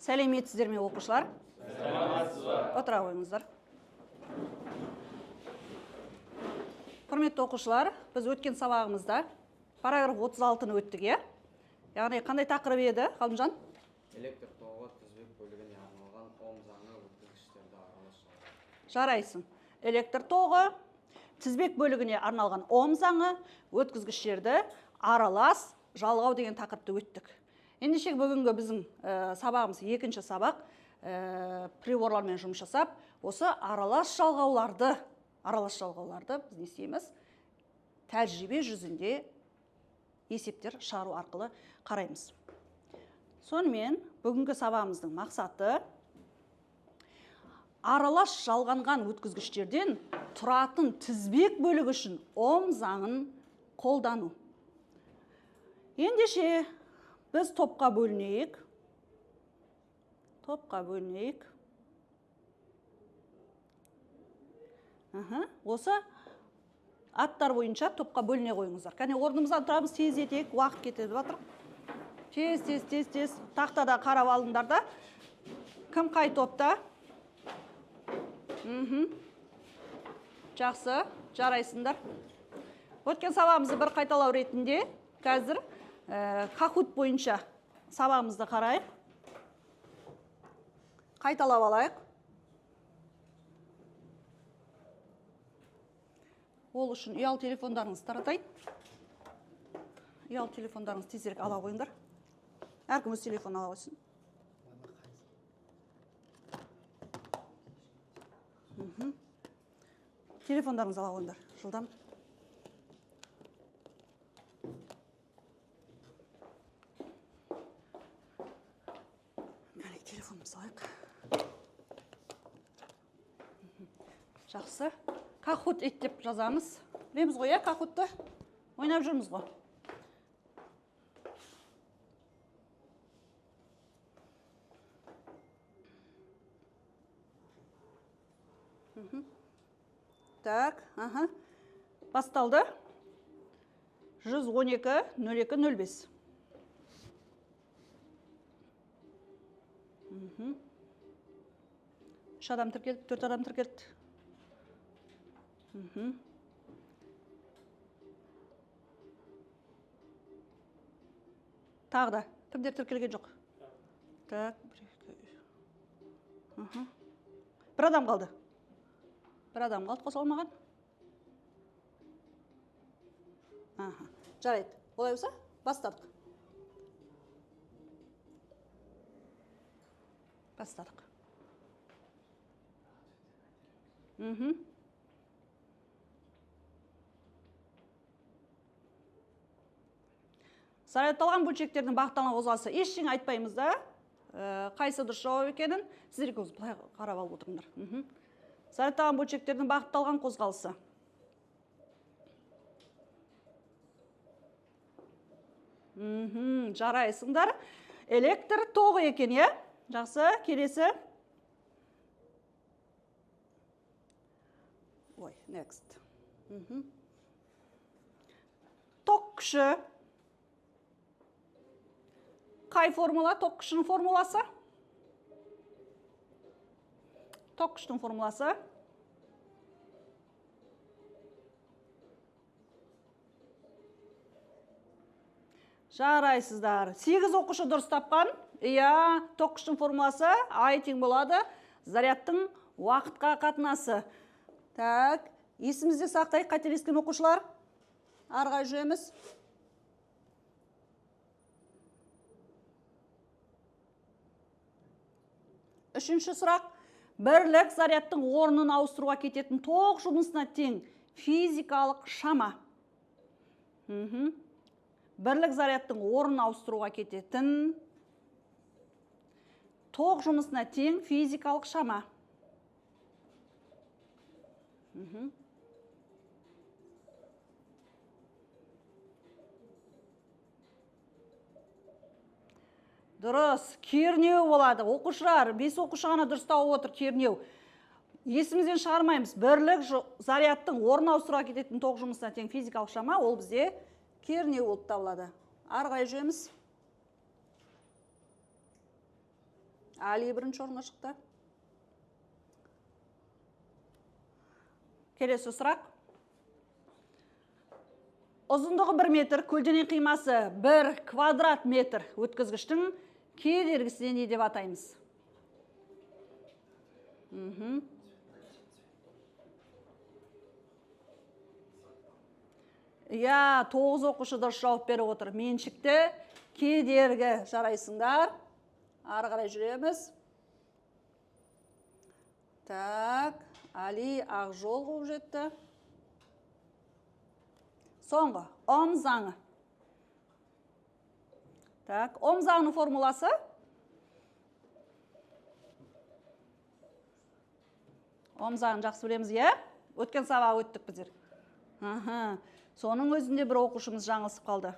Сәлеметсіздер ме оқушылар? Саламатсыз ба? Отыра қойыңыздар. Құрметті оқушылар, біз өткен сабағымызда параграф 36-ны өттік, е? Яғни қандай тақырып еді, Ғалымжан? Электр тоғы тізбек бөлігіне арналған Ом заңы өткізгіштерді аралас жалғау. Жарайсың. Электр тоғы тізбек бөлігіне арналған Ом заңы өткізгіштерді аралас жалғау деген тақырыпты өттік. Ендеше бүгінгі біздің сабағымыз екінші сабақ, приборлармен жұмыс жасап, осы аралас жалғауларды біз не істейміз? Тәжірибе жүзінде есептер шығару арқылы қараймыз. Сонымен бүгінгі сабағымыздың мақсаты аралас жалғанған өткізгіштерден тұратын тізбек бөлігі үшін Ом заңын қолдану. Ендеше біз топқа бөлінейік. Осы аттар бойынша топқа бөліне қойыңыздар. Кәне орнымыздан тұрамыз, тез етейік, уақыт кетеді батыр. Тез. Тақтада қарап алыңдар да. Кім қай топта? Жақсы, жарайсыңдар. Өткен сабағымызды бір қайталау ретінде қазір Kahoot бойынша сабағымызды қарайық. Қайталап алайық. Ол үшін ұялы телефондарыңызды таратайын. Ұялы телефондарыңызды тезірек ала қойыңдар. Әркім өз телефон ала қойсын. Телефондарыңызды ала қойыңдар. Жылдам. Телефонымызды алайық. Жақсы. Kahoot деп жазамыз. Білеміз ғой, Kahoot'ты? Ойнап жүрміз ғой. Так, басталды. 112-02-05. Үш адам тіркелді, 4 адам тіркелді. Тағы да, кімдер тіркелген жоқ? Так, бір адам қалды. Қоса алмаған? Жарайды. Олай болса, бастадық. Сараланған бөлшектердің бағытталған қозғалысы ештеңе айтпаймыз да. Қайсы дұрыс жауап екенін сіздер көз былай қарап алып отырыңдар. Сараланған бөлшектердің бағытталған қозғалысы. Жарайсыңдар. Электр тоғы екен, е? Жақсы, келесі. Next. Ток күші. Қай формула? Ток күшінің формуласы? Ток күшінің формуласы. Жарайсыздар. 8 оқушы дұрыс тапқан. Ток күшінің формуласы I тең болады. Зарядтың уақытқа қатынасы. Так, есімізде сақтайық, қателескен оқушылар. Арғай жүреміз. Үшінші сұрақ. Бірлік зарядтың орнын ауыстыруға кететін тоқ жұмысына тең физикалық шама. Бірлік зарядтың орнын ауыстыруға кететін тоқ жұмысына тең физикалық шама. Дұрыс, кернеу болады. Оқушылар, 5 оқушы ғана дұрыс тауып отыр, кернеу. Есімізден шығармаймыз. Бірлік зарядтың орнын ауыстыруға кететін тоқ жұмысына тең физикалық шама, ол бізде кернеу болып табылады. Ары қарай жүреміз. Али бірінші орынға шықты. Келесі сұрақ. Ұзындығы 1 метр, көлденең қимасы 1 квадрат метр өткізгіштің кедергісіне не деп атаймыз? Я, 9 оқушы дұрыс жауап беріп отыр. Меншікті кедергі, жарайсыңдар. Ары қарай жүреміз. Так, Али Ақжол қуып жетті. Соңғы, Ом заңы. Так, Ом заңының формуласы? Ом заңын жақсы білеміз, е? Өткен сабақ өттік біздер. Соның өзінде бір оқушымыз жаңылысып қалды.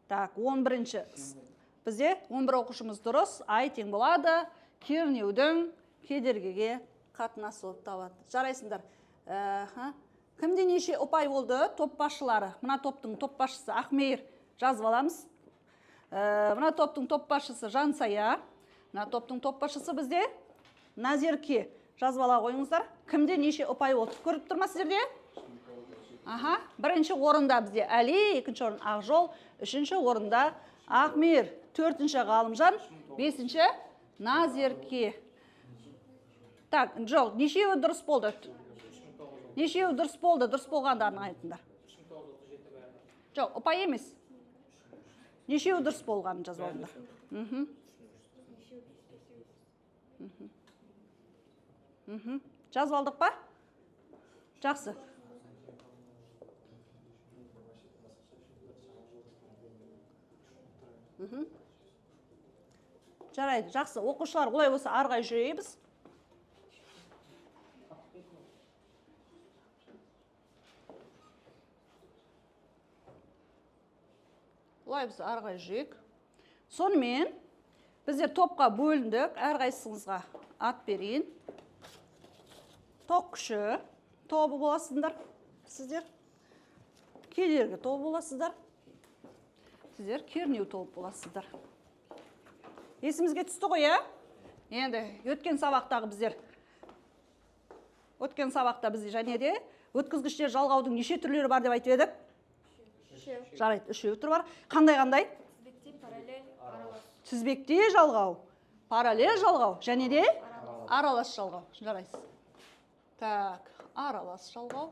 Так, 11-ші. Бізде 11 оқушымыз дұрыс, ай тең болады, кернеудің кедергіге қатынасы болып табылады. Жарайсыңдар. Кімде неше ұпай болды? Топ басшылары. Мына топтың топ басшысы Ақмейір жазып аламыз. Мына топтың топ басшысы Жансая. Мына топтың топ басшысы бізде Назерке. Жазып ала қойыңыздар. Кімде неше ұпай болды? Көріп тұрма сіздерде? Бірінші орында бізде Әли, екінші орын Ақжол, үшінші орында Ақмейір, төртінші Ғалымжан, бесінші Назерке. Так, жоқ, нешеуі дұрыс болды? Нешеуі дұрыс болды? Дұрыс болғандарын айтыңдар. Жоқ, ұпай емес. Нешеуі дұрыс болғанын жазып алыңдар. Жазып алдық па? Жақсы. Жарайды, жақсы. Оқушылар олай болса арғай жүрейбіз. Олай болса арғай жүрейік. Сонымен біздер топқа бөліндік. Әрқайсыңызға ат берейін. Тоқ күші тобы боласыңдар. Сіздер кедергі тобы боласыздар. Сіздер кернеу тобы боласыздар. Есімізге түсті ғой, ә? Енді өткен сабақтағы біздер және де өткізгіштер жалғаудың неше түрлері бар деп айтып едік? Жарайды, үшеу түрі бар. Қандай? Тізбекте, параллель, аралас. Тізбекте жалғау, параллель жалғау және де аралас жалғау. Жарайсыз. Так, аралас жалғау.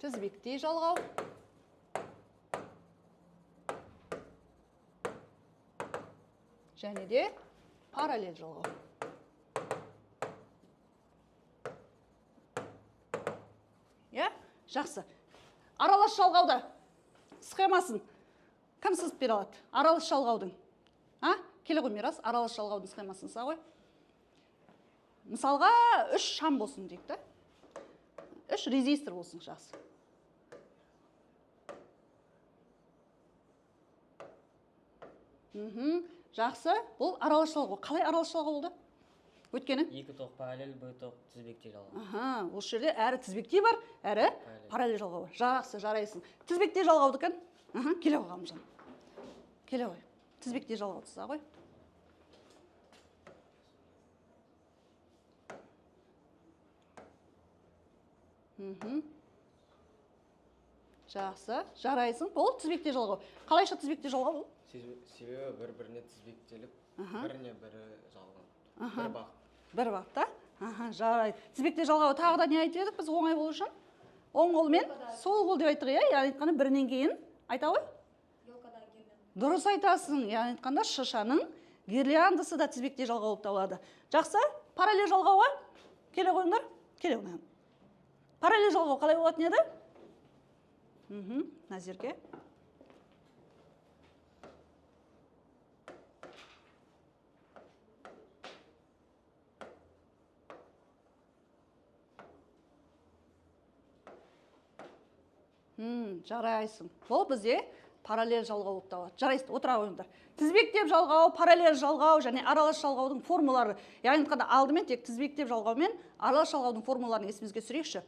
Тізбекте жалғау. Және де параллель жалғау. Жақсы. Аралас жалғауды схемасын кім сызып бере алады? Аралас жалғаудың. Келе ғой, Мирас, аралас жалғаудың схемасын сыза ғой. Мысалға 3 шам болсын дейік та. 3 резистор болсын, жақсы. Жақсы. Бұл аралас жалғау. Қалай аралас жалғау болды? Өткені? Екі тоқ параллель, бір тоқ тізбекте жалғау. Осы жерде әрі тізбекте бар, әрі параллель жалғау бар. Жақсы, жарайсың. Тізбекте жалғауды кін? Келе ғой, Ғалымжан. Келе ғой. Тізбекте жалғауды сыза ғой. Жақсы, жарайсың. Бұл тізбекте жалғау. Қалайша тізбекте жалғау бұл? Себебі бір-біріне тізбектеліп, біріне-бірі жалған. Бір бағыт. Бір бағытта? Жарайды. Тізбекте жалғауы тағы да не айтып едік біз оңай болу үшін? Оң қол мен сол қол деп айттық, яғни айтқанда бірінен кейін айта ғой? Дұрыс айтасың. Яғни айтқанда шышаның гирляндысы да тізбекте жалғау болып табылады. Жақсы? Параллель жалғауға келе қойыңдар. Келе қойыңдар. Параллель жалғау қалай болатын еді? Назерке. Жарайсың. Бұл бізде параллель жалғау болып табылады. Жарайсың, отыра қойыңдар. Тізбектеп жалғау, параллель жалғау және аралас жалғаудың формулары. Яғни айтқанда алдымен тек тізбектеп жалғау мен аралас жалғаудың формуларын есімізге түсірейікші.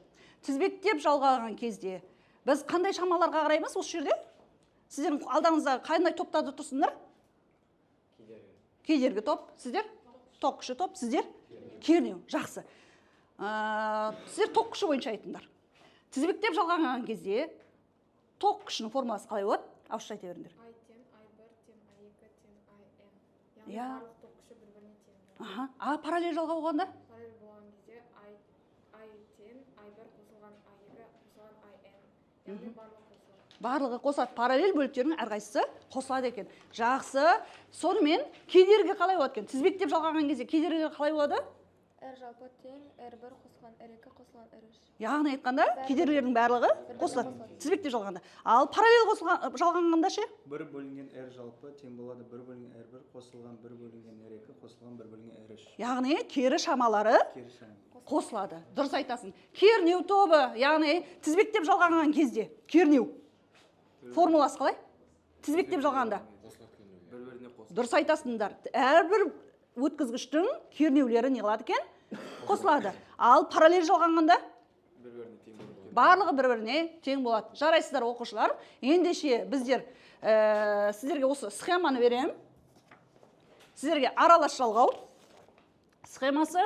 Тізбектеп жалғаған кезде біз қандай шамаларға қараймыз осы жерде? Сіздердің алдаңызда қандай топтарда тұрсыңдар? Кедергі топ. Сіздер? Тоқ күші топ. Сіздер? Кернеу. Жақсы. Сіздер тоқ күші бойынша айтыңдар. Тізбектеп жалғанған кезде тоқ күшінің формуласы қалай болады? Ауызша айта беріңдер. I тең I1 тең I2 тең IN. Иә. Яғни барлық тоқ күші бір-біріне тең. А параллель жалғау болғанда? Параллель болған кезде I тең I1 қосылған I2 қосылған IN. Яғни барлығы қосылады. Барлығы қосылады. Параллель бөліктерінің әрқайсысы қосылады екен. Жақсы. Сонымен кедергі қалай болады екен? Тізбектеп жалғанған кезде кедергілер қалай болады? R жалпы тең R1 қосылған R2 қосылған R3. Яғни айтқанда кедергілердің барлығы қосылады. Тізбектеп жалғанда. Ал параллель қосылған жалғанғанда ше? 1 бөлінген R жалпы тең болады 1 бөлінген R1 қосылған 1 бөлінген R2 қосылған 1 бөлінген R3. Яғни кері шамалары Кері шама. қосылады. Дұрыс айтасың. Кернеу тобы, яғни тізбектеп жалғанған кезде кернеу формуласы қалай? Тізбектеп жалғанда. Бір-біріне қосылады. Дұрыс айтасыңдар. Әрбір өткізгіштің кернеулері не қылады екен? Қосылады. Ал параллель жалғанғанда Бір-біріне тең болады. барлығы бір-біріне тең болады. Жарайсыздар оқушылар. Ендеше біздер сіздерге осы схеманы берем. Сіздерге аралас жалғау схемасы,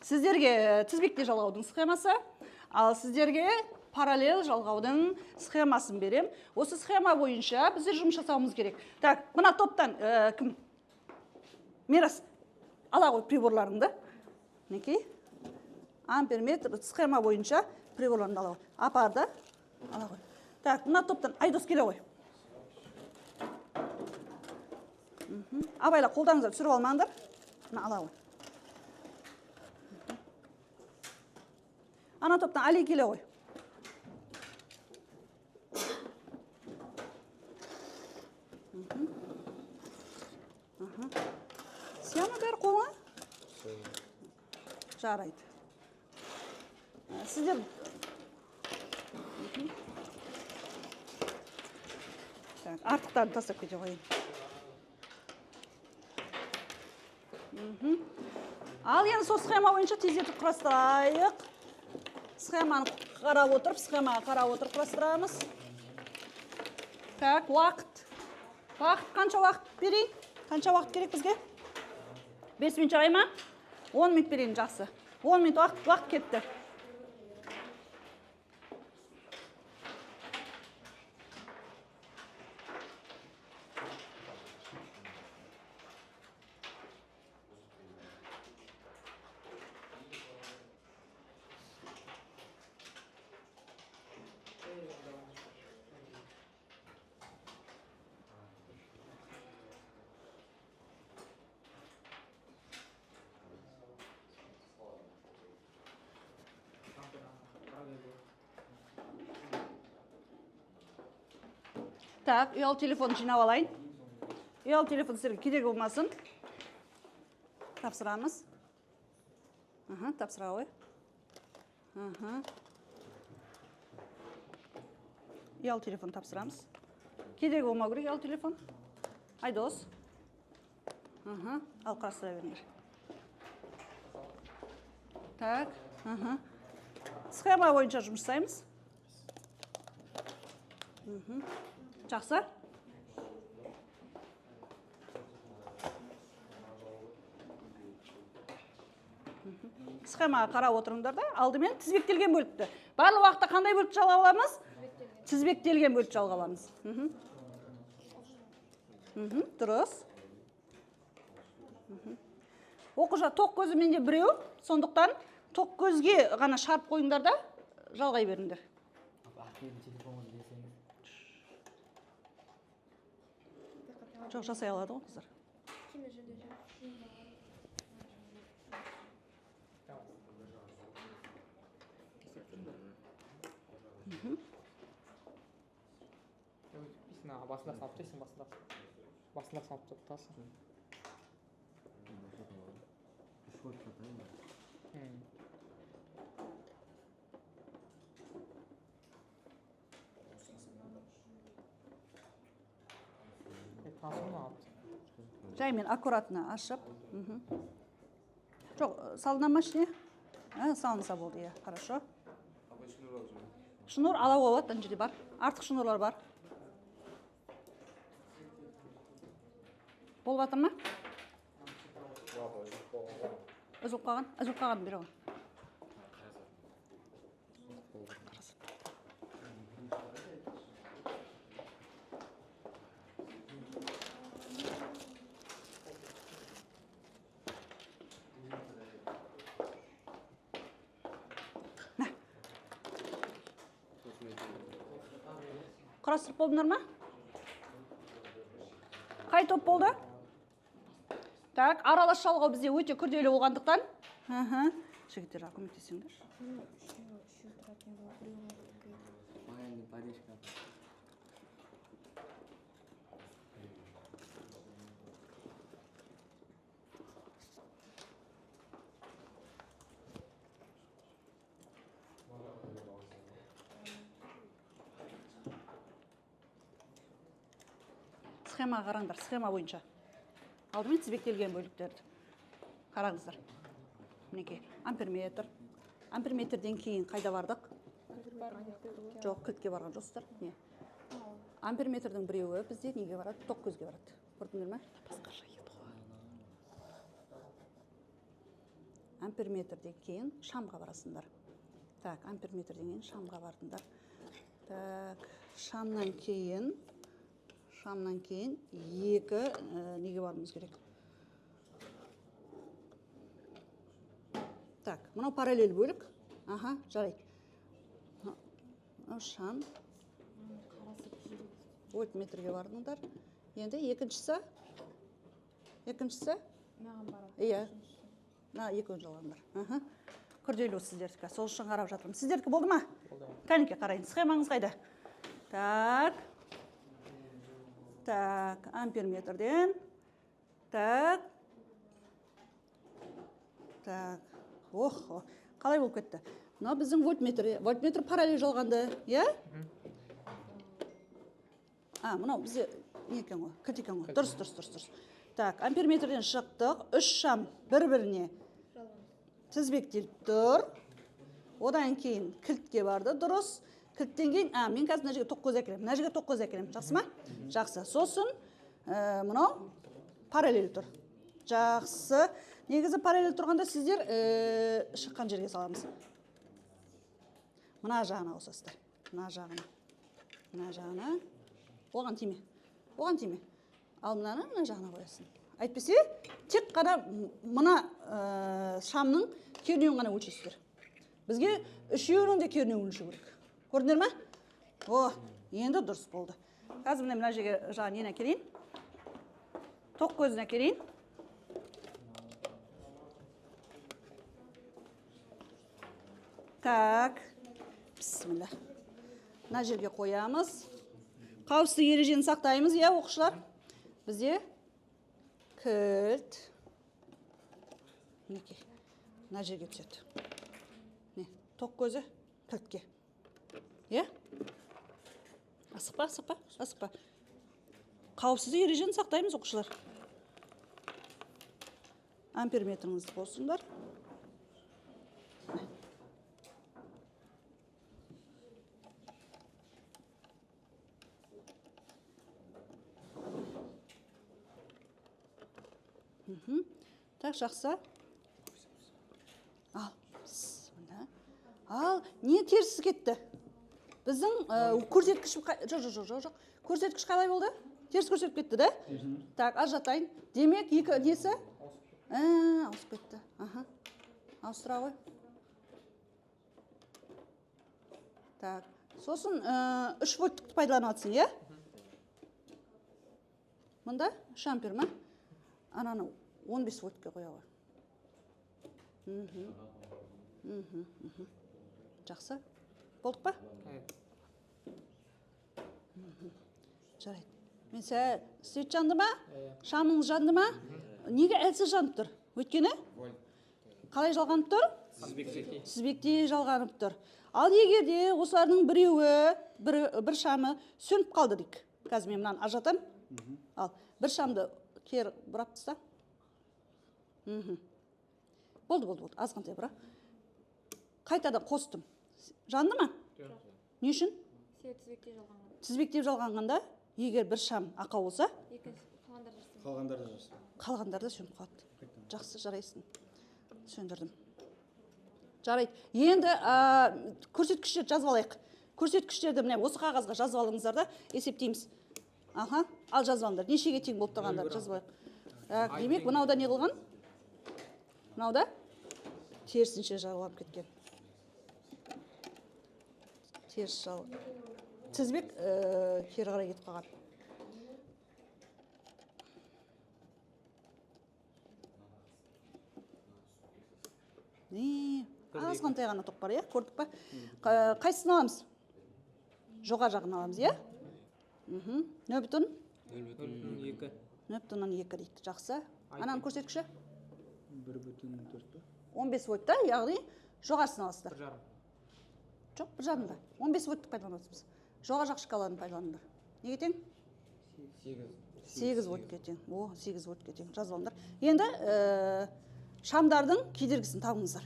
сіздерге тізбекте жалғаудың схемасы, ал сіздерге параллель жалғаудың схемасын берем. Осы схема бойынша біздер жұмыс жасауымыз керек. Так, мына топтан кім? Мирас, ала ғой приборларыңды. Мінекей. Амперметр схема бойынша приборларыңды ала ғой. Апарды. Ала ғой. Так, мына топтан Айдос келе ғой. Абайла қолдарыңызды түсіріп алмаңдар. Мына ала ғой. Ана топтан Али келе ғой. Сияма бер қолыңа? Жарайды. Сіздер артықтарды тастап кете қойын. Ал енді сол схема бойынша тездетіп құрастырайық. Схеманы қарап отырып құрастырамыз. Так, уақыт. Қанша уақыт берейін? Қанша уақыт керек бізге? 5 минут жарай ма? 10 минут берейін, жақсы. 10 минут уақыт кетті. Так, ұялы телефон жинап алайын. Ұялы телефон сіздерге кедергі болмасын. Тапсырамыз. Тапсыра ғой. Ұялы телефон тапсырамыз. Кедергі болмау керек ұялы телефон. Айдос. Ал қарастыра беріңдер. Так, схема бойынша жұмыс жасаймыз. Жақсы. Схемаға қарап отырыңдар да, алдымен тізбектелген бөлікті. Барлық уақытта қандай бөлікті жалғап аламыз? Тізбектелген бөлікті жалғап аламыз. Дұрыс. Оқушылар тоқ көзі менде біреу, сондықтан тоқ көзге ғана шарп қойыңдар да, жалғай беріңдер. Жоқ, жасай алады ғой қыздар. Басында салып тұрсың, басында салып тұрсың. Жаймен аккуратно ашып. Жоқ, салына машине? Салынса болды, хорошо. Шнур ала болады, ана жерде бар. Артық шнурлар бар. Болып жатыр ма? Үзіліп қалған бері ғой. Құрастырып болдыңдар ма? Қай топ болды? Так, аралас жалғау бізде өте күрделі болғандықтан. Жігіттер, көмектесіңдер. Схема қараңдар, схема бойынша. Алдымен тізбектелген бөліктерді. Қараңыздар. Мінекей, амперметр. Амперметрден кейін қайда бардық? Жоқ, кілтке барған жоқсыздар. Не? Амперметрдің біреуі бізде неге барады? Тоқ көзге барады. Көрдіңдер ме? Басқаша еді ғой. Амперметрден кейін шамға барасыңдар. Так, амперметрден кейін шамға бардыңдар. Так, шамнан кейін екі неге барымыз керек. Так, мынау параллель бөлік. Аха, жарайды. Шам. Вольтметрге бардыңдар. Енді екіншісі? Маған барады. Иә. Екінші алғандар. Күрделі сіздердікі. Сол үшін қарап жатырмын. Сіздердікі болды ма? Кәнеке қарайын. Схемаңыз қайда? Так, амперметрден. Так. Қалай болып кетті? Мына біздің вольтметр параллель жалғанды, иә? Мынау бізде не екен ғой? Кілт екен ғой. Дұрыс. Так, амперметрден шықтық. 3 шам бір-біріне тізбектеліп тұр. Одан кейін кілтке барды, дұрыс. Кілттен кейін, мен қазір мына жерге тоқ көз әкелем. Жақсы ма? Жақсы. Сосын мынау параллель тұр. Жақсы. Негізі параллель тұрғанда сіздер шыққан жерге саламыз. Мына жағына қосасыздар. Мына жағына. Оған тиме. Ал мына жағына қоясың. Әйтпесе, тек қана мына шамның кернеуін ғана өлшейсіздер. Бізге үшеуінің де кернеуін өлшеу керек. Көрдіңдер ме? Енді дұрыс болды. Қазір мына жерге жаңа нені әкелейін. Тоқ көзін әкелейін. Так. Бісміллә. Мына жерге қоямыз. Қауіпсіздік ережені сақтаймыз, иә, оқушылар? Бізде кілт. Мінекей. Мына жерге түседі. Тоқ көзі кілтке. Е? Асықпа. Қауіпсіздік ережені сақтаймыз, оқушылар. Амперметріңізді қосыңдар. Так, жақсы. Ал, не терсіз кетті? Біздің көрсеткіш... Жоқ. Көрсеткіш қалай болды? Теріс көрсетіп кетті, да? Так, ажатайын. Демек, екі несі? Ауысып кетті. Ауыстыра ғой. Так, сосын 3 вольттықты пайдаланатсың, е? Мұнда 3 ампер ма? Ананы 15 вольтке қоя ғой. Жақсы. Болдық па? Жарайды. Мен свет жанды ма? Шамыңыз жанды ма? Неге әлсіз жанып тұр? Өйткені? Қалай жалғанып тұр? Тізбектей жалғанып тұр. Ал егер де осылардың біреуі, бір шамы сөніп қалды дейік. Қазір мен мынаны ажатам. Ал, бір шамды кер бұрап тұста. Болды. Азғантай бұра. Қайтадан қостым. Жанды ма? Не үшін? Тізбектей жалғанған. Тізбектей жалғанғанда, егер бір шам ақау болса, қалғандарды жазсын. Қалғандарды сөніп қалды. Жақсы, жарайсың. Сөндірдім. Жарайды. Енді көрсеткіштерді жазып алайық. Көрсеткіштерді міне осы қағазға жазып алыңыздар да есептейміз. Аха, ал жазып алыңдар. Нешеге тең болып тұрғандарды жазып алайық. Демек, мынауда не қылған? Мынауда терісінше жағылып кеткен. Теріс жағы. Тізбек кері қарай кетіп қалған. Азғантай ғана тоқ бар, иә? Көрдік па? Қайсысын аламыз? Жоға жағын аламыз, иә? 0,2. 0,2 дейді. Жақсы. Ананы көрсеткіші? 1,4 па? 15 вольт та, яғни жоғарысын аласыздар. 1,5. Жоқ, 1,5 да. 15 вольтты пайдаланасыз. Жоға жақ шкаланы пайдаланыңдар. Неге тең? 8 вольтке тең. 8 вольтке тең. Жазып алыңдар. Енді шамдардың кедергісін табыңыздар.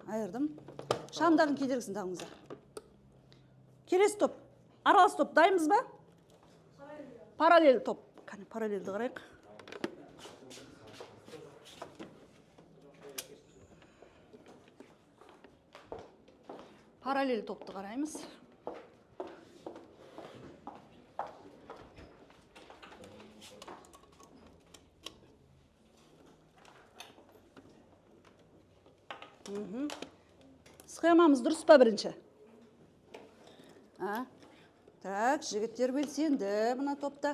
Айырдым. Шамдардың кедергісін табыңыздар. Келесі топ. Аралас топ дайынбыз ба? Параллель топ. Қане параллельді қарайық. Параллель топты қараймыз. Схемамыз дұрыс па бірінші? Так, жігіттер белсенді мына топта.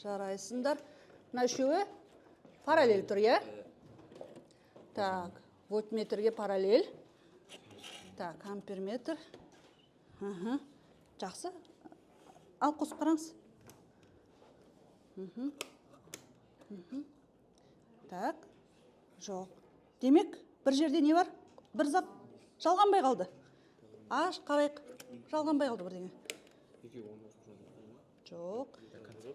Жарайсыңдар. Мына үшеуі параллель тұр, е? Так, вольтметрге параллель. Так, амперметр. Жақсы. Ал қосып қараңыз. Так, жоқ. Демек, бір жерде не бар? Бір зат жалғанбай қалды. Қарайық. Жалғанбай қалды бірдеңе. Жоқ.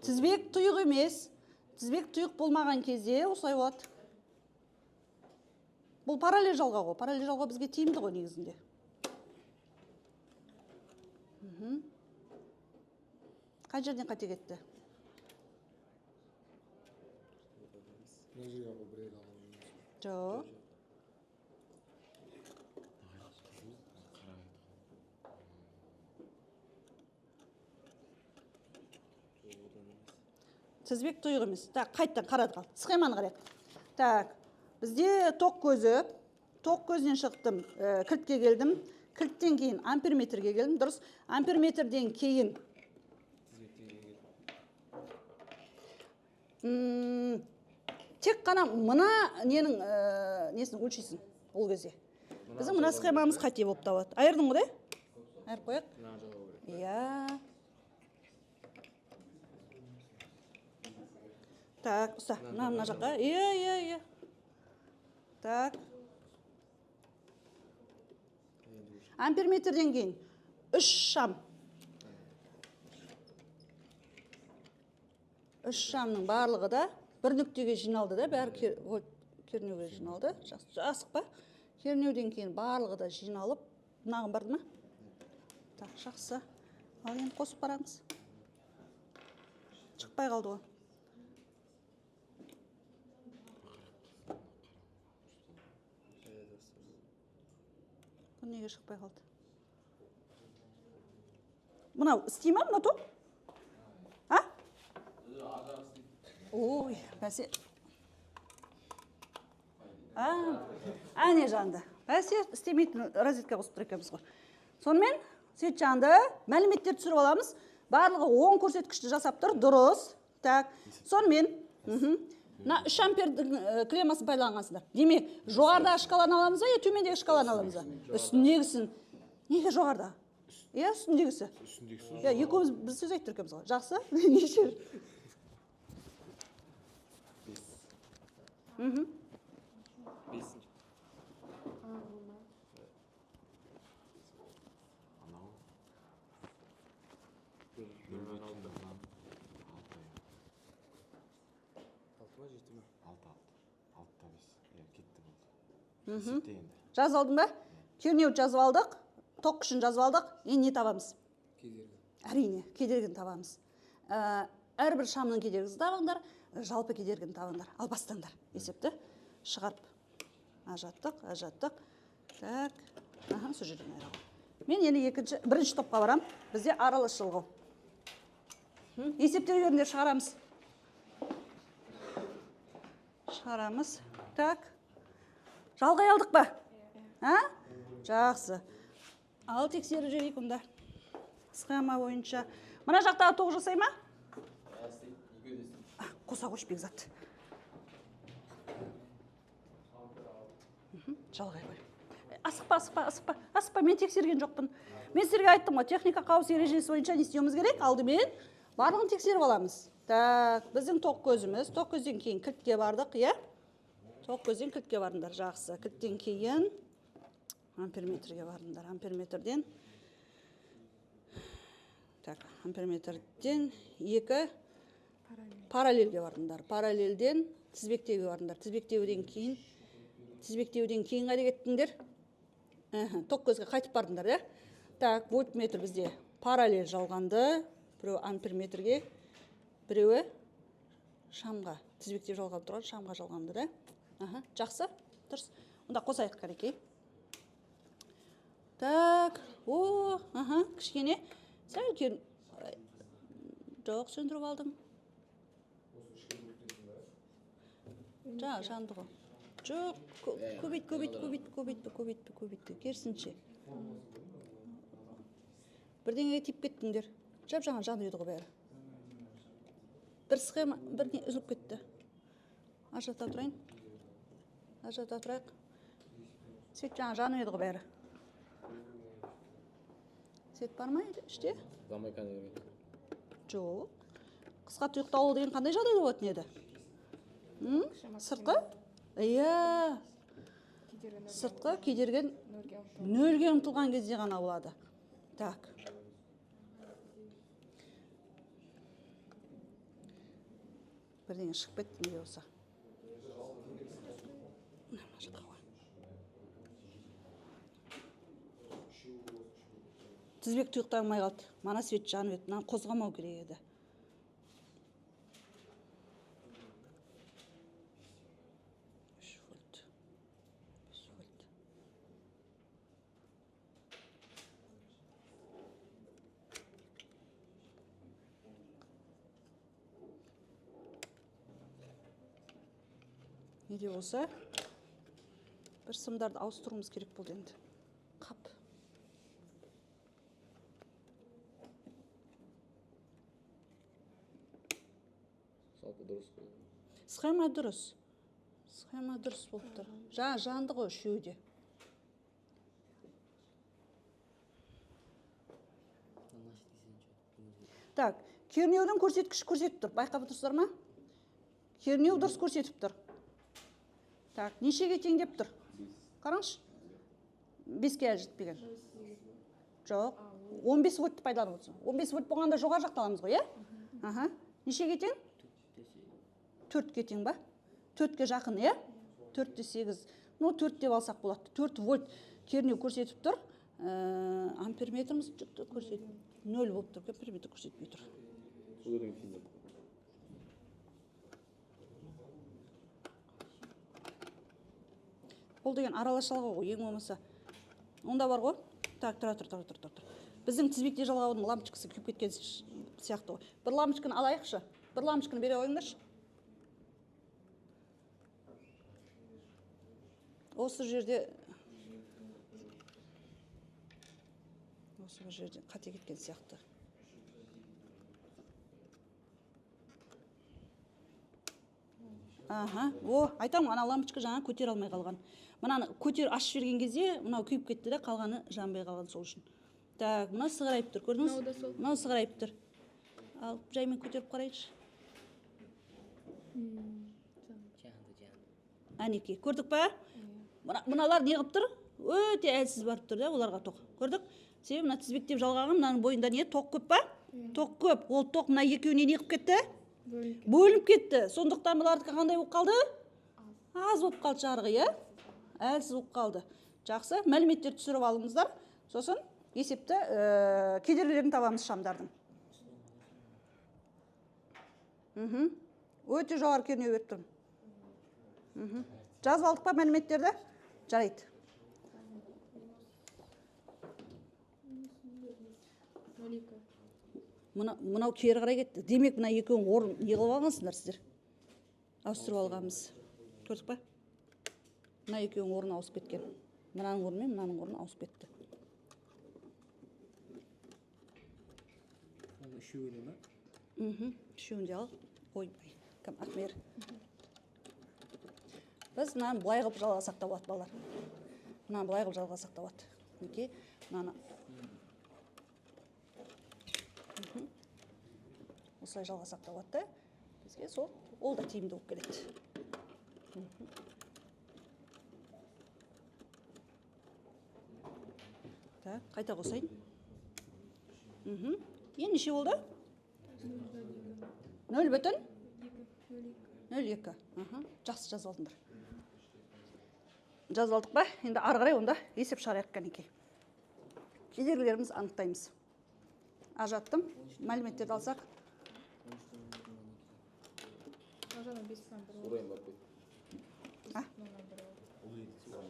Тізбек тұйық емес. Тізбек тұйық болмаған кезде осылай болады. Бұл параллель жалғау ғой. Параллель жалғау бізге тиімді ғой негізінде. Қай жерден қате кетті? Жоқ. Тізбек тұйық емес. Так, қайттан қарады қал. Схеманы қарайық. Так, бізде тоқ көзі. Тоқ көзінен шықтым, кілтке келдім. Кілттен кейін амперметрге келдім. Дұрыс. Амперметрден кейін тек қана мына ненің несін өлшейсің ол кезде. Біздің мына схемамыз қате болып табылады. Айырдың ғой, да? Айырып қояйық. Иә. Так, ұста. Мына жаққа. Иә. Так. Амперметрден кейін 3 шам. 3 шамның барлығы да бір нүктеге жиналды да, бәрі кернеуге жиналды. Асық па? Кернеуден кейін барлығы да жиналып, мынағын барды ма? Так, жақсы. Ал енді қосып қараңыз. Шықпай қалды ғой. Бұл неге шықпай қалды? Мынау істей ма, мына топ? Ой, бәсе. Әне жанды. Бәсе, істемейтін розетка қосып тұр екенбіз ғой. Сонымен, свет жанды, мәліметтер түсіріп аламыз. Барлығы 10 көрсеткішті жасап тұр, дұрыс. Так, сонымен, 3 ампердің клемасын пайдаланғансыздар. Демек, жоғарда шкаланы аламыз ба, төмендегі шкаланы аламыз ба? Үстіндегісін. Неге жоғарда? Үстіндегісі. Екеуміз біз сөз айтып тұр екенбіз ғой. Жақсы? Неше? Жазып алдың ба? Кернеуді жазып алдық, тоқ күшін жазып алдық. Енді не табамыз? әрине кедергіні табамыз. Әрбір шамның кедергісін табыңдар, жалпы кедергіні табыңдар. Ал бастаңдар есепті шығарып. Ажаттық. Так. Сол жерден айырылу. Мен енді бірінші топқа барам. Бізде аралы шылғу. Есептергендер шығарамыз. Так. Жалғай алдық па? Жақсы. Ал тексеріп жіберейік онда. Схема бойынша. Мына жақтағы тоқ жасай ма? Қоса қош бекзат. Жалғай қой. Асықпа, мен тексерген жоқпын. Мен сіздерге айттым ғой, техника қауіпсіздік ережесі бойынша не істеуіміз керек? Алдымен барлығын тексеріп аламыз. Так, біздің тоқ көзіміз, тоқ көзден кейін кілтке бардық, иә? Тоқ көзден кілтке бардыңдар, жақсы. Кілттен кейін амперметрге бардыңдар. Амперметрден екі параллельге бардыңдар. Параллельден тізбектеуге бардыңдар. Тізбектеуден кейін қайда кеттіңдер? Тоқ көзге қайтып бардыңдар, иә? Так, вольтметр бізде параллель жалғанды. Біреу амперметрге, біреуі шамға. Тізбектеп жалғап тұрған шамға жалғанды, да? Жақсы, дұрыс. Онда қосайық қарекей. Так, кішкене. Сәл кен... Жоқ, сөндіріп алдың. Жанды ғой. Жоқ, көбейтпі, керісінше. Бірдеңеге тиіп кеттіңдер. Жаңа жанды еді ғой бәрі. Бір схема, бірдеңе үзіліп кетті. Ажырата тұрайық. Свет жаңа жанды еді ғой бәрі. Свет бар ма еді іште? Жоқ. Қысқа тұйықтау деген қандай жағдайда болатын еді? Сыртқы? Иә. Сыртқы кедерген нөлге ұмтылған кезде ғана болады. Так. Бірдеңе шығып кетті не болса. Тізбек тұйықтамай қалды. Мана свет жанып еді. Мынаны қозғамау керек еді. Неде болса, бір сымдарды ауыстыруымыз керек болды енді. Қап. Схема дұрыс болып тұр. Жанды ғой үшеуде. Так, кернеудің көрсеткіші көрсетіп тұр. Байқап тұрсыздар ма? Кернеу дұрыс көрсетіп тұр. Так, нешеге теңдеп тұр? Қараңызшы. 5-ке әлі жетпеген. Жоқ. 15 вольтты пайдаланып отырсың. 15 вольт болғанда жоғары жақты аламыз ғой, иә? Нешеге тең? 4-ке тең ба? 4-ке жақын, иә? 4-те 8. 4 деп алсақ болады. 4 вольт кернеу көрсетіп тұр. Амперметріміз көрсетіп 0 болып тұр. Амперметр көрсетпей тұр. Ол деген аралашалғы ғой, ең болмаса. Онда бар ғой. Так, тұр. Біздің тізбекте жалғаудың лампочкасы күйіп кеткен сияқты ғой. Бір лампочканы алайықшы. Бір лампочканы бере қойыңдаршы. Осы жерде қате кеткен сияқты. Айтам, ана лампочка жаңа көтер алмай қалған. Мынаны көтер ашып берген кезде, мынау күйіп кетті де, қалғаны жанбай қалған сол үшін. Так, мынау сығырайып тұр, көрдіңіз? Мынау сығырайып тұр. Ал жаймен көтеріп қарайыншы. Әнеке, көрдік па? Мыналар не қып тұр? Өте әлсіз барып тұр да, оларға тоқ. Көрдік? Себебі мына тізбектеп жалғаған, мынаның бойында не? Тоқ көп па? Тоқ көп. Ол тоқ мына екеуіне не қып кетті? Бөлініп кетті. Сондықтан бұлардікі қандай болып қалды? Аз болып қалды жарығы, иә? Әлсіз болып қалды. Жақсы, мәліметтер түсіріп алыңыздар. Сосын есепті кедергілерін табамыз шамдардың. Өте жоғары кернеу беріп тұрмын. Жазып алдық па мәліметтерді? Жарайды. Мынау кері қарай кетті. Демек, мына екеуін орын не қылып алғансыңдар сіздер? Ауыстырып алғанбыз. Көрдік па? Мына екеуін орын ауысып кеткен. Мынаның орны мен мынаның орны ауысып кетті. Үшеуіне ме? Үшеуін де ал. Ойбай, кім Ахмер. Біз мынаны былай қылып жалғасақ та болады, балалар. Мынаны былай қылып жалғасақ та болады. Мінекей, мынаны осылай жалғасақ та болады. Бізге сол, ол да тиімді болып келеді. Қайта қосайын. Ең неше болды? 0 бүтін? 0,2. Жақсы жазып алдыңдар. Жазып алдық па? Енді ары қарай онда есеп шығарайық кәнекей. Кедергілеріміз анықтаймыз. Ажаттым. Мәліметтерді алсақ.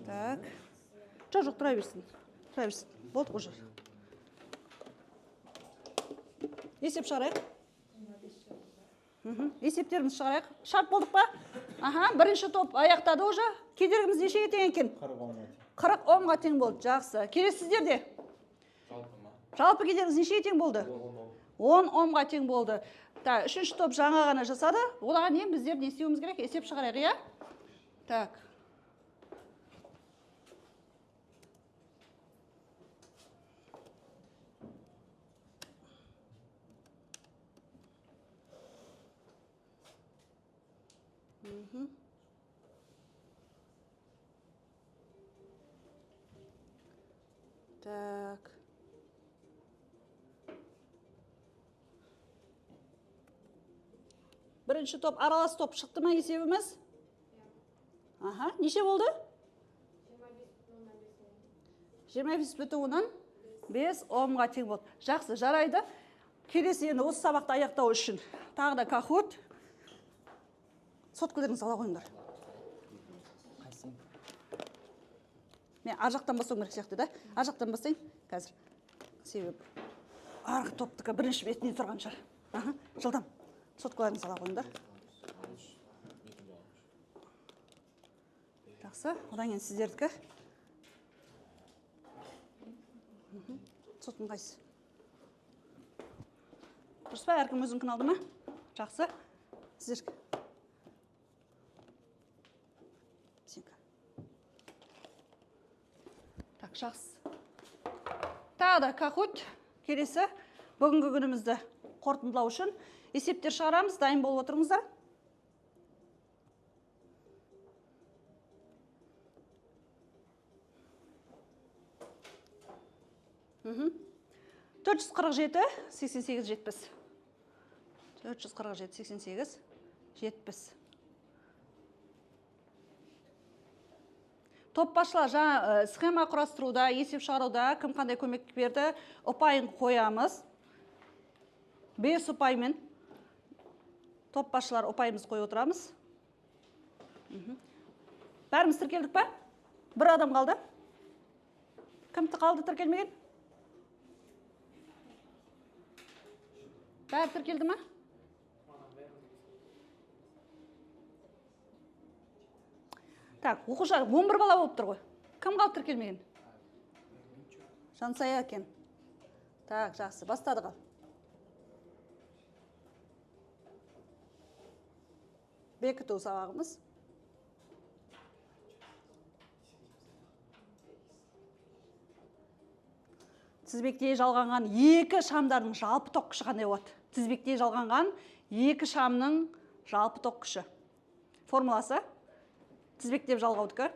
Так. Жоқ, тұра берсін. Тұра берсін. Болды уже. Есеп шығарайық. Есептеріміз шығарайық. Шарт болдық па? Бірінші топ аяқтады уже. Кедергіміз нешеге тең екен? 40 омға тең болды. Жақсы. Келесіздерде? Жалпы кедергіміз нешеге тең болды? 10 омға тең болды. Үшінші топ жаңа ғана жасады. Оған ең біздер не істеуіміз керек? Есеп шығарайық, иә? Так. Так. Бірінші топ аралас топ шықты ма есебіміз? Неше болды? 25,5 омға тең болды. Жақсы, жарайды. Келесі енді осы сабақты аяқтау үшін тағы да Кахут. Соткілеріңіз ала қойыңдар. Мен ар жақтан бастауым керек сияқты да. Ар жақтан бастайын қазір. Себебі арғы топтыкі бірінші бетіне тұрған шығар. Жылдам. Соткаларыңыз ала қойыңдар. Жақсы, одан кейін сіздердікі. Соткын қайсы? Дұрыс па, әркім өзіңкін алды ма? Жақсы. Сіздеркі. Так, жақсы. Тағы да Кахут келесі бүгінгі күнімізді қорытындылау үшін есептер шығарамыз, дайын болып отырыңыздар. Үху. 447, 88, 70. 447, 88, 70. Топ басшылар жаңа схема құрастыруда, есеп шығаруда кім қандай көмек берді, ұпайын қоямыз. 5 ұпаймен топ басшылар ұпайымыз қой отырамыз. Бәріміз тіркелдік па? Бір адам қалды. Кімді қалды тіркелмеген? Бәрі тіркелді ма? Так, оқушылар 11 бала болып тұр ғой. Кім қалды тіркелмеген? Жансая екен. Так, жақсы, бастады қал. Бекіту сабағымыз. Тізбекте жалғанған 2 шамдардың жалпы ток күші қандай болады? Тізбекте жалғанған 2 шамның жалпы ток күші. Формуласы? Тізбектеп жалғаудыкі.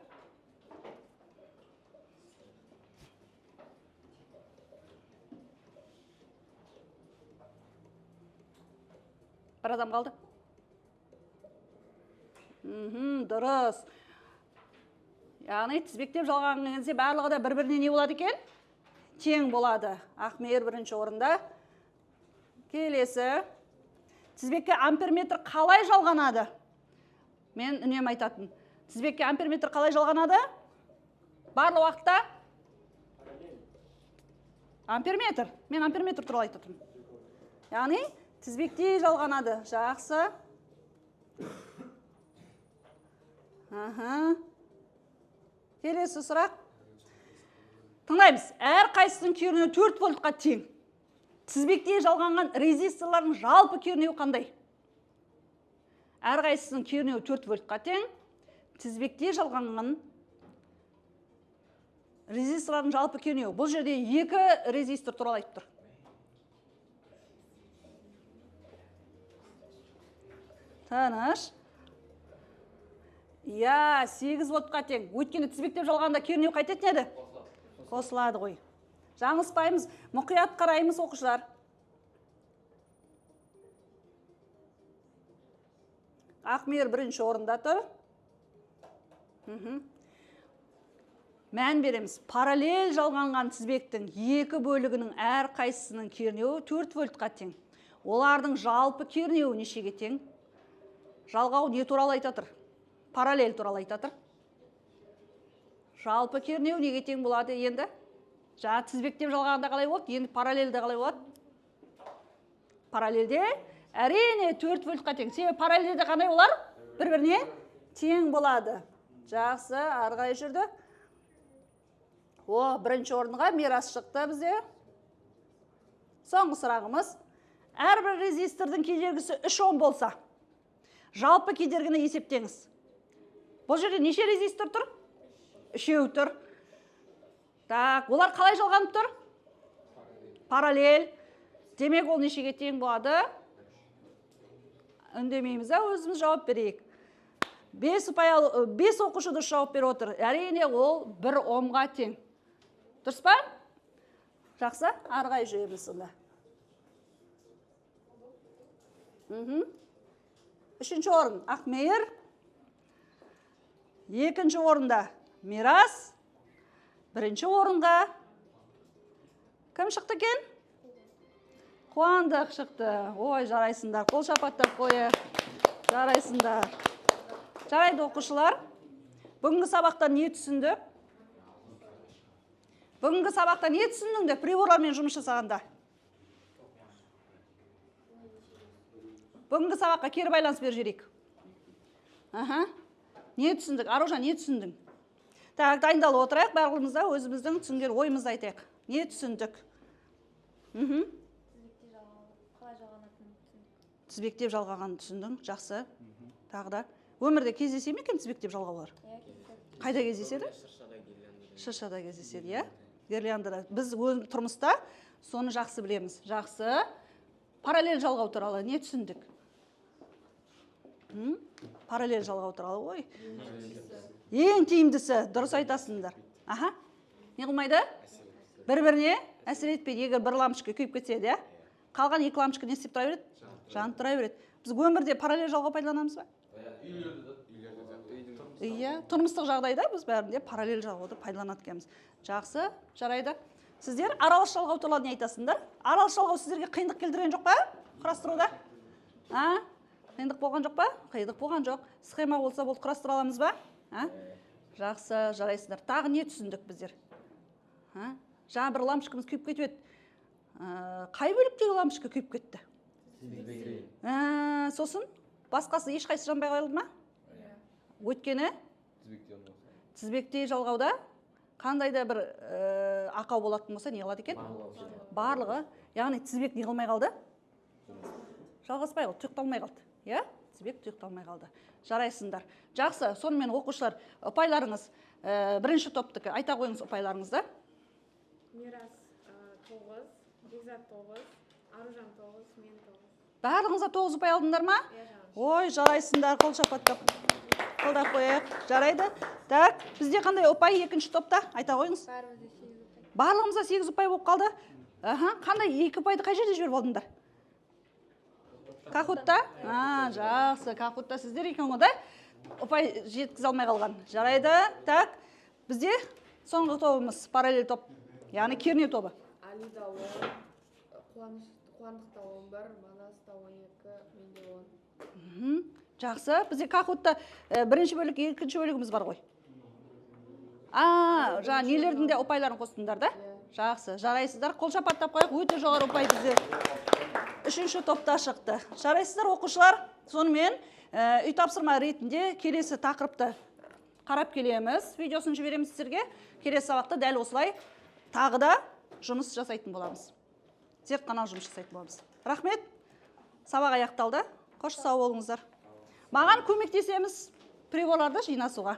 Бір адам қалды. Дұрыс. Яғни тізбектеп жалғанған кезде барлығы да бір-біріне не болады екен? тең болады. Ақмейір бірінші орында. Келесі. Тізбекке амперметр қалай жалғанады? Мен үнем айтатын. Тізбекке амперметр қалай жалғанады? Барлы уақытта? Амперметр. Мен амперметр туралы айтып тұрмын. Яғни тізбекте жалғанады. Жақсы. Келесі сұрақ. Тыңдаймыз. Әр қайсының кернеуі 4 вольтқа тең. Тізбекте жалғанған резисторлардың жалпы кернеуі қандай? Әр қайсының кернеуі 4 вольтқа тең. Тізбекте жалғанған резисторлардың жалпы кернеуі. Бұл жерде 2 резистор туралы айтып тұр. Таныш. Я, 8 вольтқа тең. Өйткені тізбектеп жалғанда кернеу қайтетін еді? Қосылады ғой. Жаңылыспаймыз, мұқият қараймыз оқушылар. Ақмейір бірінші орында тұр. Мән береміз. Параллель жалғанған тізбектің 2 бөлігінің әр қайсысының кернеуі 4 вольтқа тең. Олардың жалпы кернеуі нешеге тең? Жалғау не туралы айтатыр? Параллель туралы айтатыр. Жалпы кернеу неге тең болады енді? Жаңа тізбектеп жалғағанда қалай болады? Енді параллельде қалай болады? Параллельде әрине 4 вольтқа тең. Себебі параллельде қандай олар? Бір-біріне тең болады. Жақсы, арғай жүрді. Бірінші орынға Мирас шықты бізде. Соңғы сұрағымыз. Әрбір резистордың кедергісі 3 ом болса, жалпы кедергіні есептеңіз. Бұл жерде неше резистор тұр? 3 тұр. Так, олар қалай жалғанып тұр? Параллель. Демек ол нешеге тең болады? Үндемейміз, өзіміз жауап берейік. 5 оқушы дұрыс жауап беріп отыр. Әрине ол 1 омға тең. Дұрыс па? Жақсы, арғай жүйеміз сонда. Үшінші орын Ақмейір. Екінші орында Мирас. Бірінші орынға кім шықты екен? Қуандық шықты. Ой, жарайсыңдар. Қол шапаттап қойы. Жарайсыңдар. Жарайды оқушылар. Бүгінгі сабақта не түсінді? Бүгінгі сабақта не түсіндің? Приборлармен жұмыс жасағанда. Бүгінгі сабаққа кері байланыс бер жерек. Не түсіндік? Аружан, не түсіндің? Так, дайындалып отырайық, барлығымызда өзіміздің түсінген ойымызды айтайық. Не түсіндік? Тізбектеп жалғағанды түсіндің, жақсы. Тағы да. Өмірде кездесе ме екен тізбектеп жалғаулар? Қайда кездеседі? Шыршада кездеседі, иә? Гирляндада. Біз тұрмыста соны жақсы білеміз. Жақсы. Параллель жалғау туралы не түсіндік? Параллель жалғау туралы, ой. Ең тиімдісі, дұрыс айтасыңдар. Не қылмайды? Бір-біріне әсер етпейді. Егер бір лампочка күйіп кетседе, қалған 2 лампочка не істеп тұра береді? Жанып тұра береді. Біз өмірде параллель жалғау пайдаланамыз ба? Иә, тұрмыстық жағдайда біз бәрінде параллель жалғауды пайдаланады екенбіз. Жақсы, жарайды. Сіздер аралас жалғау туралы не айтасыңдар? Аралас жалғау сіздерге қиындық келтірген жоқ па? Құрастыруда? Қиындық болған жоқ па? Қиындық болған жоқ. Схема болса болды, құрастыра аламыз ба? Жақсы, жарайсыңдар. Тағы не түсіндік біздер? Жаңа бір лампочкамыз күйіп кетіп еді. Қай бөліктегі лампочка күйіп кетті? Сосын басқасы ешқайсы жанбай қойылды ма? Өйткені тізбекте жалғауда қандай да бір ақау болатын болса не қылады екен? Барлығы. Яғни тізбек не қылмай қалды? Жалғаспай қалды, тұйықталмай қалды. Иә? Тізбек тұйықталмай қалды. Жарайсыңдар. Жақсы, сонымен оқушылар, ұпайларыңыз бірінші топтікі. Айта қойыңыз ұпайларыңызды. Мирас 9, Бекзат 9, Аружан 9, мен 9. Барлығыңызға 9 ұпай алдыңдар ма? Ой, жарайсыңдар, қол шапаттап. Қолдап қойық. Жарайды. Так, бізде қандай ұпай екінші топта? Айта қойыңыз. Барлығымызға 8 ұпай болып қалды. Қандай 2 ұпайды қай жерде жіберіп алдыңдар? Кахутта? Жақсы, Кахутта сіздер екен ғой да? Ұпай жеткізе алмай қалған. Жарайды. Так, бізде соңғы тобымыз параллель топ яғни кернеу тобы. Алида 10, Қуандықта 11, Манаста 12, менде 10. Жақсы. Бізде Кахутта бірінші бөлік, екінші бөлігіміз бар ғой. Жаңа нелердің де ұпайларын қостыңдар да? Жақсы. Жарайсыздар. Қол шапаттап қойық. Өте жоғары ұпай бізде үшінші топта шықты. Жарайсыздар оқушылар. Сонымен үй тапсырма ретінде келесі тақырыпты қарап келеміз. Видеосын жібереміз сіздерге. Келесі сабақта дәл осылай тағы да жұмыс жасайтын боламыз. Зертханалық жұмыс жасайтын боламыз. Рахмет. Сабақ аяқталды. Қош сау болыңыздар. Маған көмектесеміз приборларды жинасуға.